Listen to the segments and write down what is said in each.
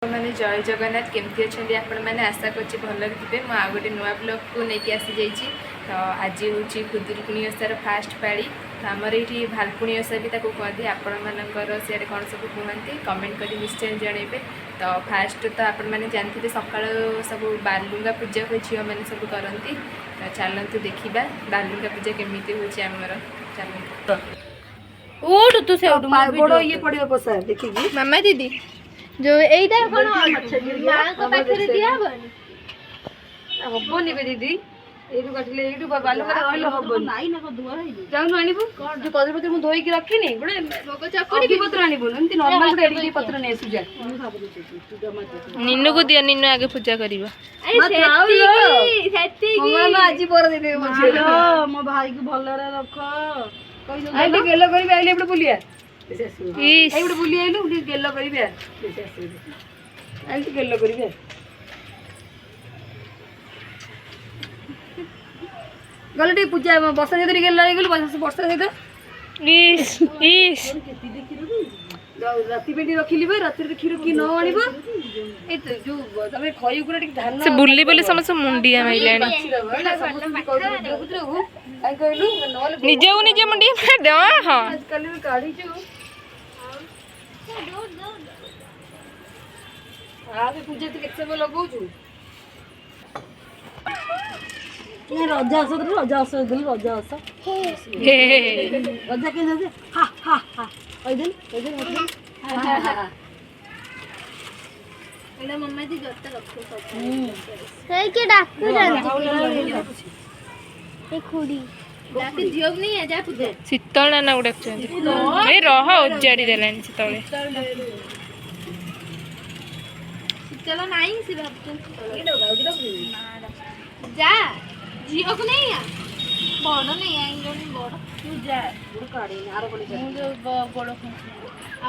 मैंने जय जगन्नाथ केमती अच्छा आपण मैंने आशा कर भल थे मुझे आउ गोटे नुआ ब्लॉग को लेकिन आसी जाइए। तो आज हूँ खुदुरकुणी ओषार फास्ट पाड़ी। तो आमर ये भालपुणी ओषा भी कहते आपण मानकर सियाड़े कौन सब कहते कमेंट कर निश्चय जनइबे। तो फास्ट तो आपण मैंने जानते सका सब बालुंगा पूजा को झील मैंने सब करती। तो चलतु देखा बालुंगा पूजा केमी होमर चलते ये पड़ो पोसा देखिए मामा दीदी जो एइटा कोन मां को पाखरे दिया हबनी बे दीदी एइटु काटिले एइटु बालू करे रहलो हबनी नाइ ना को दुआ है जाउन आनिबु जो कदर पत्र मु धोई के रखिनी गुडे भोग चकड़ी पत्र आनिबु एमती नॉर्मल गुडे एडी पत्र ने सुजा निन्नु को दिया निन्नु आगे पूजा करिबा सेती मंगल में आज पर दे दे मो भाई को भलरे रख कहि दो आइ गेलो करिबे आइले एबडे बुलिया एबडे बुलिया आइलु गेलो करिबे आइ गेलो करिबे गलटी पूजा वर्षा सहित गेल वर्षा सहित राति पे रखिली राति क्षीर कि न आनब जो तुम खई गुड़ा धान से बुल्ली बोली समस्त मुंडिया माइलानी निजे को निजे मुंडिया मार दे। हां आजकल काढी छु आगे पूजा तो केते सब लगाउ छु नहीं रजा आस रजा आस रजा आस रजा के हा हा हा ओइदिन एला मम्मा जी जत्ता रखो सब हे के डाकू जानती ए खुड़ी डाके जियो नहीं है जा पूजा शीतल नाना गुडा ए रह उजाड़ी देलानी शीतल शीतल नाही से बाबू जा जियो को नहीं है बड़ नहीं आइलोनी बड़ तू जा गुड़ काढे आरो बोली जा जो बड़ आ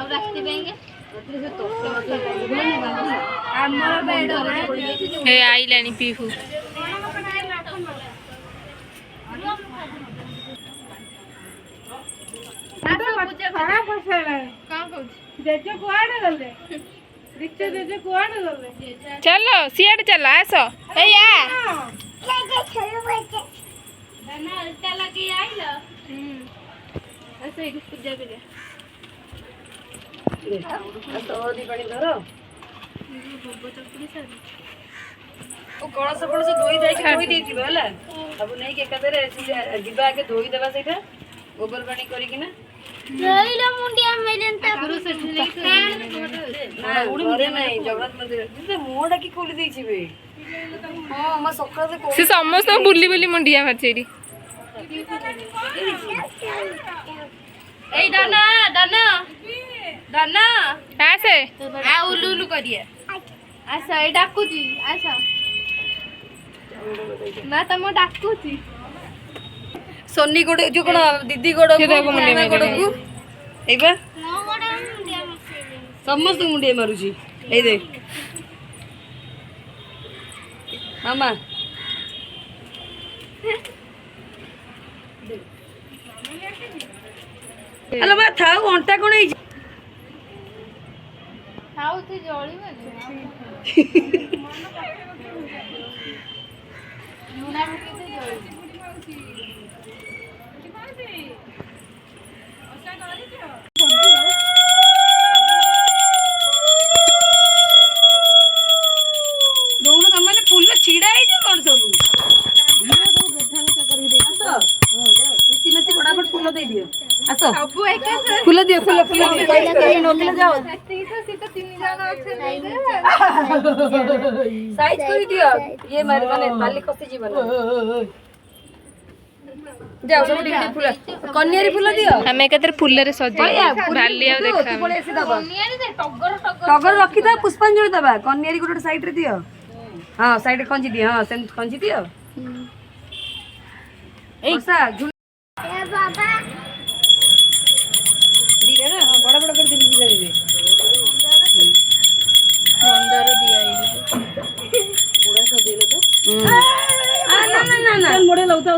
रास्ते पेंगे रात्रि से तो हमर बेड हे आइलानी पीहू चलो सियाड़ चल आस पूजा कर कलश फलश धोई देला अब नहीं के एकादरे जीवा आगे धोई देवा सेटा गोबर पानी करिकिना रहिला मुंडिया मेलेन ता गुरु सेठी ना उड़ी नहीं जगन्नाथ मंदिर दिदे मोडा की खोली देई छिबे हां म सका से से समस्त बुल्ली बुल्ली मुंडिया मारछेरी ए दाना दाना दाना आसे आ उलु उलु करिए आसा ए डाकुची आसा ना तम डाकुची सोनी गोड़ जो कोन दीदी गोड़ गोड़ को एबा मो मोडा मुंडिया मसेले समस्त मुंडिया मारुची ए दे मामा हेलो बा थाउ अंटा कोन है खाऊ थे जळी बने लुना के जळी दोनों कमाने फूल छिड़ा है जे कोन सब मिसी मिसी फटाफट फूल दे दियो आसो अब एका फूल दियो फूल नोकले जाओ सीता तीन जण আছে साइज कर दियो ये मारे माने बाली कसी जीवन जाओ सब टिक टिक फूल कन्यारी फूल दियो हमें एकतर फूल रे सजाई बाली आ देखा पळे ऐसे दबा कन्यारी दे टगर टगर टगर रखी दा पुष्पांजलि दबा कन्यारी गोटे साइड रे दियो हां साइड रे कंजी दियो हां सेम कंजी दियो ऐसा ए बाबा दिले ना हां बड़ा बड़ा कर दिली दिले मंदार दिया आई बड़ा सा दिले तो ना ना मोड़े लउता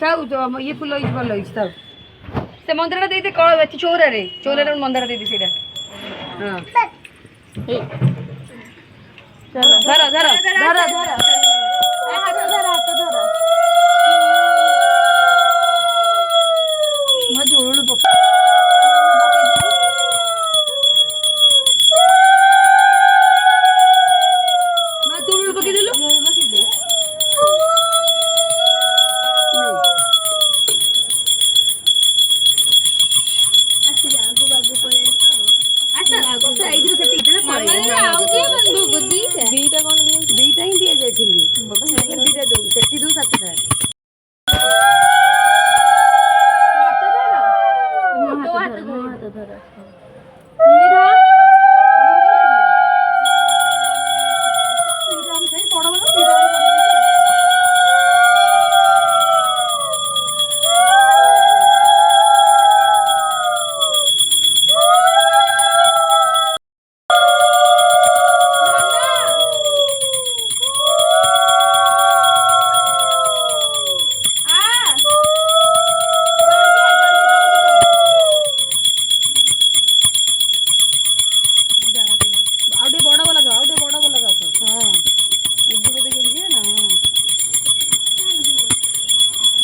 थाउ ये फूल इज भल इज थाउ से मंदिर दे दे चौरा रे मंदिर दे दे सीधा हां ଧର ଧର ଧର ଧର ହାତ ଧର ମୋ ଜୁଳୁଳୁ ପକା ମା ତୁଳୁଳୁ ପକେଇଦେଲୁ ଦିଟା ହିଁ ଦିଆଯାଇଥିଲି ଦିଟା ଦଉ ସେଠି ଦଉ 7ଟା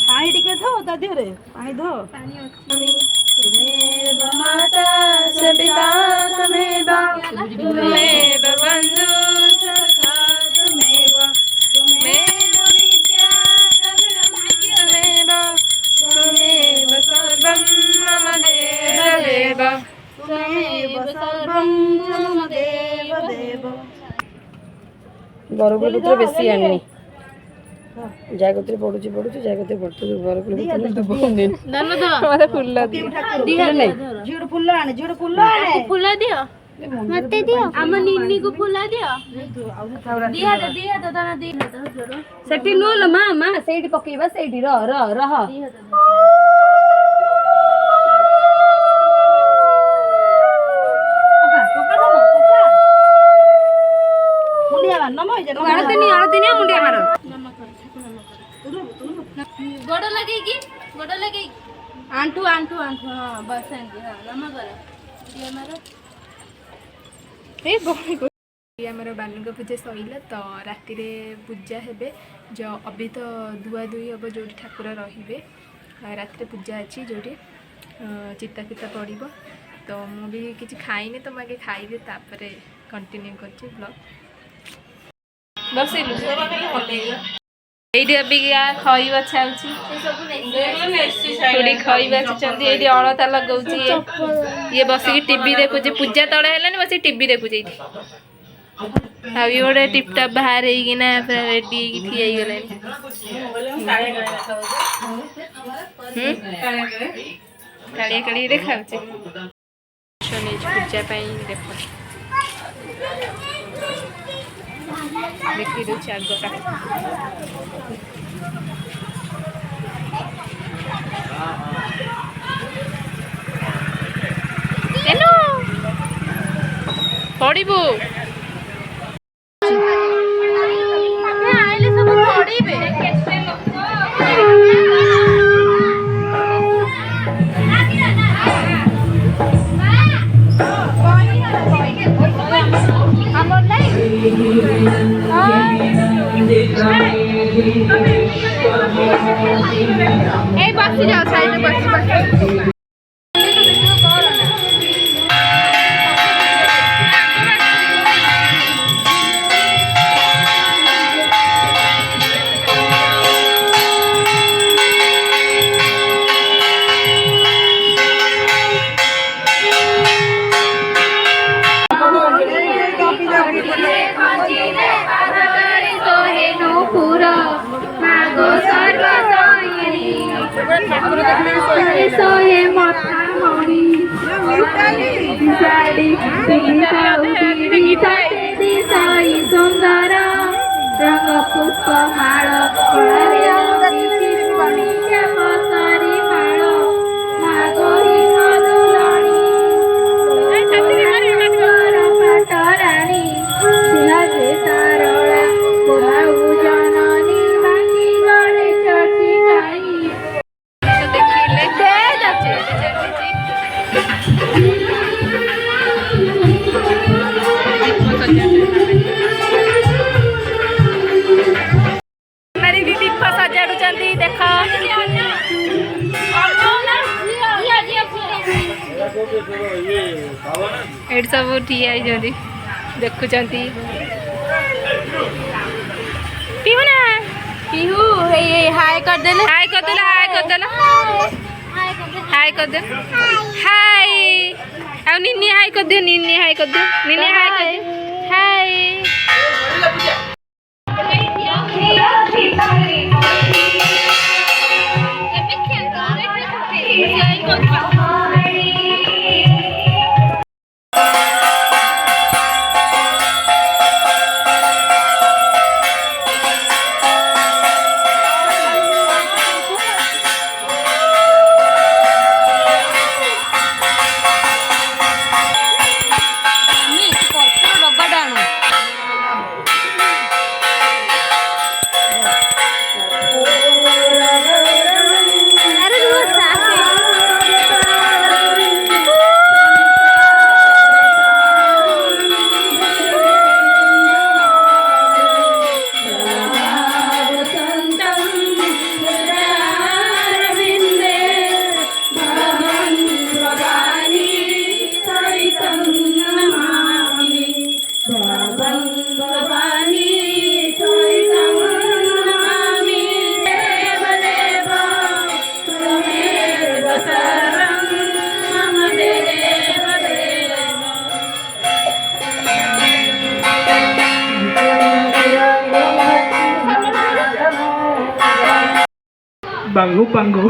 पानी टिके थो ता देहरे पानी धो तुमेव माता स पिता तुमेव बंधु सखा तुमेव विद्या तुमेव सर्वं मम देव बरकुल पुत्र बेसी आनी जागते पड़ुची पड़ुची जागते पड़तु बरकुल पुत्र मते फुल्ला दिया नहीं झुड़ फुल्ला आने फुला दियो मते दियो हम निन्नी को फुला दियो दिया तो दाना दी सेठी नोल मामा सेठी पकेबा सेठी रह आड़ती नहीं मुंडिया मारो गोड़ लगेगी आंटू हां बस एंदी हां नम कर ये मारो आमर बालुंगा पूजा सैला तो राति रे पूजा हेबे जो अभी तो दुआ दुई हम जो ठाकुर रे राति पूजा अच्छी जो चिता फिता पड़ो तो मुझे किसी खाइनी तो मुझे खाइबे तापर कंटिन्यू कर ब्लॉग बसलु ये अभी खई बछा खई बाचुंट ये अलता लगाऊँ ये बसिक टीवी देखुचे पूजा तले है बस टीवी देखुचे गोटे टिपटप बाहर होना पूरा रेडी ठिया कालिया काली देखा पूजा देख देखी दूसरी आगटा पड़ू बस जाओ साइड बस सोहे माथा मणि साड़ी साई सुंदर रंग पुष्प माल पतरी माल मागोरी मधुराणी पाटराणी सिंहासे सारला पुराऊ जननी बाकी गणे चर्ची खाई देखिले एट सब ठिया होती देखुं पीहू ना पीहू हाय कर देले हाय करदेला हाय करदेला हाय करदे हाय आ निन्नी हाय कर दियो निन्नी हाय कर दियो निन्नी हाय कर दियो हाय Banggu banggu.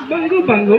Banggu banggu.